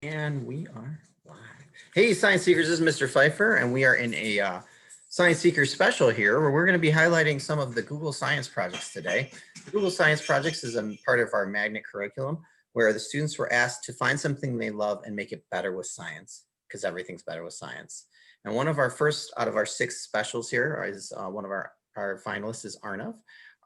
And we are live. Hey, Science Seekers, this is Mr. Pfeiffer, and we are in a Science Seekers special here where we're going to be highlighting some of the Google Science projects today. The Google Science projects is a part of our magnet curriculum where the students were asked to find something they love and make it better with science, because everything's better with science. And one of our first out of our 6 specials here is one of our finalists is Arnav.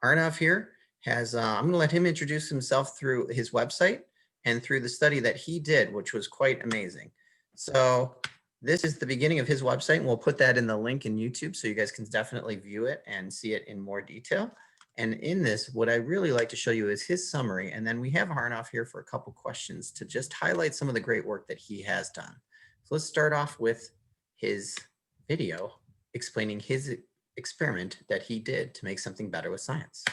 Arnav here has, I'm going to let him introduce himself through his website and through the study that he did, which was quite amazing. So this is the beginning of his website, and we'll put that in the link in YouTube so you guys can definitely view it and see it in more detail. And in this, what I really like to show you is his summary, and then we have Arnav here for a couple questions to just highlight some of the great work that he has done. So let's start off with his video explaining his experiment that he did to make something better with science.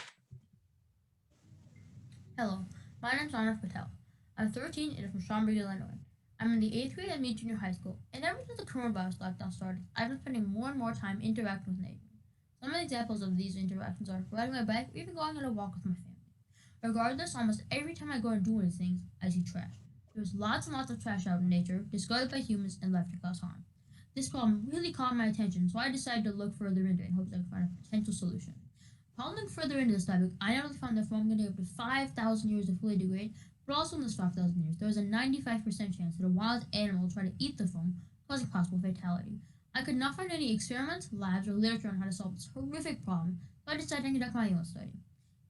Hello, my name is Arnav Patel. I'm 13 and I'm from Schaumburg, Illinois. I'm in the 8th grade at Meade Junior High School, and ever since the coronavirus lockdown started, I've been spending more and more time interacting with nature. Some of the examples of these interactions are riding my bike or even going on a walk with my family. Regardless, almost every time I go and do these things, I see trash. There's lots and lots of trash out in nature, discarded by humans and left to cause harm. This problem really caught my attention, so I decided to look further into it in hopes I could find a potential solution. Upon looking further into this topic, I not only found that foam can take up to 5,000 years to fully degrade, but also in this 5,000 years, there was a 95% chance that a wild animal would try to eat the foam, causing possible fatality. I could not find any experiments, labs, or literature on how to solve this horrific problem, so I decided to conduct my own study.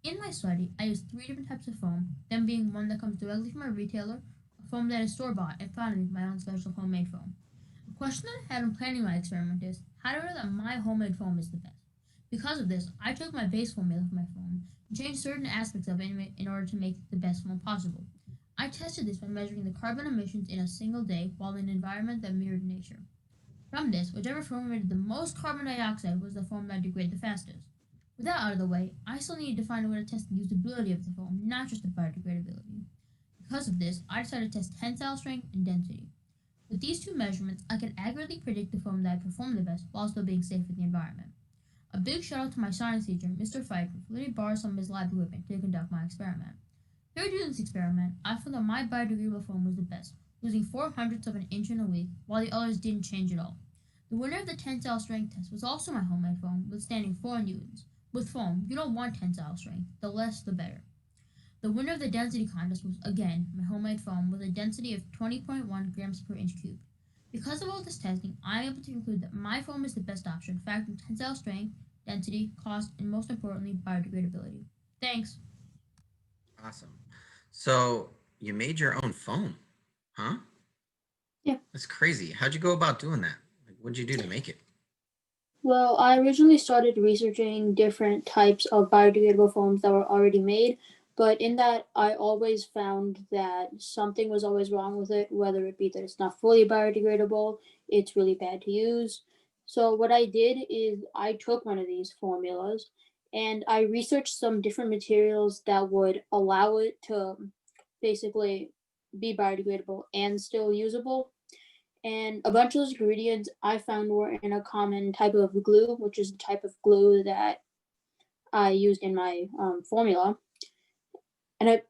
In my study, I used 3 different types of foam, them being one that comes directly from a retailer, a foam that is store-bought, and finally, my own special homemade foam. A question that I had when planning my experiment is, how do I know that my homemade foam is the best? Because of this, I took my base formula for my foam and changed certain aspects of it in order to make the best foam possible. I tested this by measuring the carbon emissions in a single day while in an environment that mirrored nature. From this, whichever foam emitted the most carbon dioxide was the foam that degraded the fastest. With that out of the way, I still needed to find a way to test the usability of the foam, not just the biodegradability. Because of this, I decided to test tensile strength and density. With these 2 measurements, I could accurately predict the foam that performed the best while still being safe for the environment. A big shout out to my science teacher, Mr. Pfeiffer, for letting me borrow some of his lab equipment to conduct my experiment. Through doing this experiment, I found that my biodegradable foam was the best, losing 4/100ths of an inch in a week, while the others didn't change at all. The winner of the tensile strength test was also my homemade foam, withstanding 4 newtons. With foam, you don't want tensile strength, the less the better. The winner of the density contest was, again, my homemade foam with a density of 20.1 grams per inch cubed. Because of all this testing, I am able to conclude that my foam is the best option, factoring tensile strength, density, cost, and most importantly, biodegradability. Thanks. Awesome. So you made your own foam, huh? Yeah. That's crazy. How'd you go about doing that? Like, what'd you do to make it? Well, I originally started researching different types of biodegradable foams that were already made, but in that, I always found that something was always wrong with it, whether it be that it's not fully biodegradable, it's really bad to use. So, what I did is I took one of these formulas and I researched some different materials that would allow it to basically be biodegradable and still usable. And a bunch of those ingredients I found were in a common type of glue, which is the type of glue that I used in my formula. And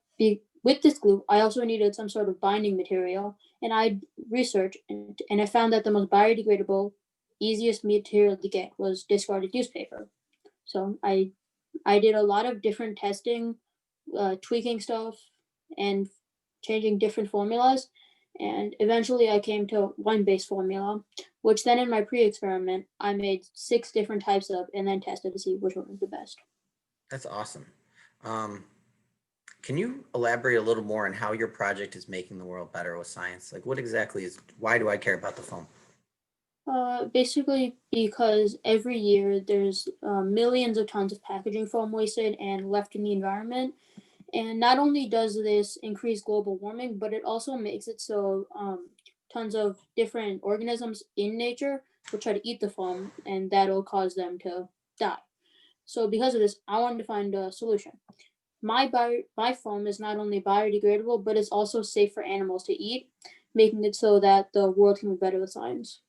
with this glue, I also needed some sort of binding material. And I researched and I found that the most biodegradable, easiest material to get was discarded newspaper. So I did a lot of different testing, tweaking stuff, and changing different formulas. And eventually I came to one base formula, which then in my pre experiment, I made 6 different types of and then tested to see which one was the best. That's awesome. Can you elaborate a little more on how your project is making the world better with science? Like, what exactly why do I care about the foam? Basically, because every year there's millions of tons of packaging foam wasted and left in the environment. And not only does this increase global warming, but it also makes it so tons of different organisms in nature will try to eat the foam, and that'll cause them to die. So, because of this, I wanted to find a solution. My foam is not only biodegradable, but it's also safe for animals to eat, making it so that the world can be better with science.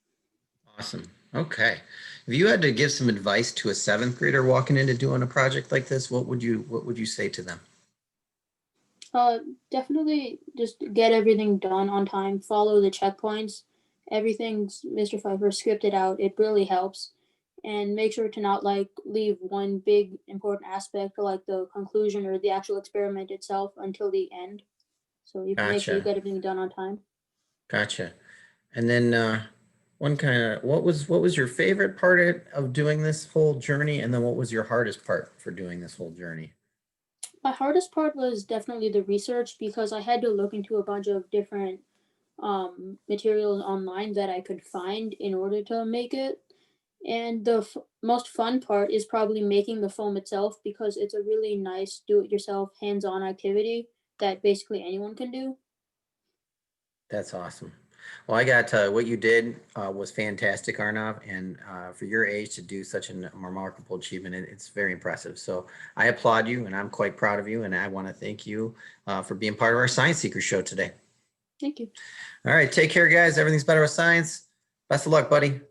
Awesome. Okay. If you had to give some advice to a 7th grader walking into doing a project like this, what would you say to them? Definitely just get everything done on time. Follow the checkpoints. Everything's Mr. Pfeiffer scripted out. It really helps. And make sure to not like leave one big important aspect like the conclusion or the actual experiment itself until the end. So you can make sure you Gotcha. get everything done on time. Gotcha. And then what was your favorite part of doing this whole journey? And then what was your hardest part for doing this whole journey? My hardest part was definitely the research because I had to look into a bunch of different materials online that I could find in order to make it. And the most fun part is probably making the foam itself because it's a really nice do it yourself hands on activity that basically anyone can do. That's awesome. Well, I got what you did was fantastic, Arnav, and for your age to do such a remarkable achievement, it's very impressive. So I applaud you, and I'm quite proud of you, and I want to thank you for being part of our Science Seeker show today. Thank you. All right, take care, guys. Everything's better with science. Best of luck, buddy.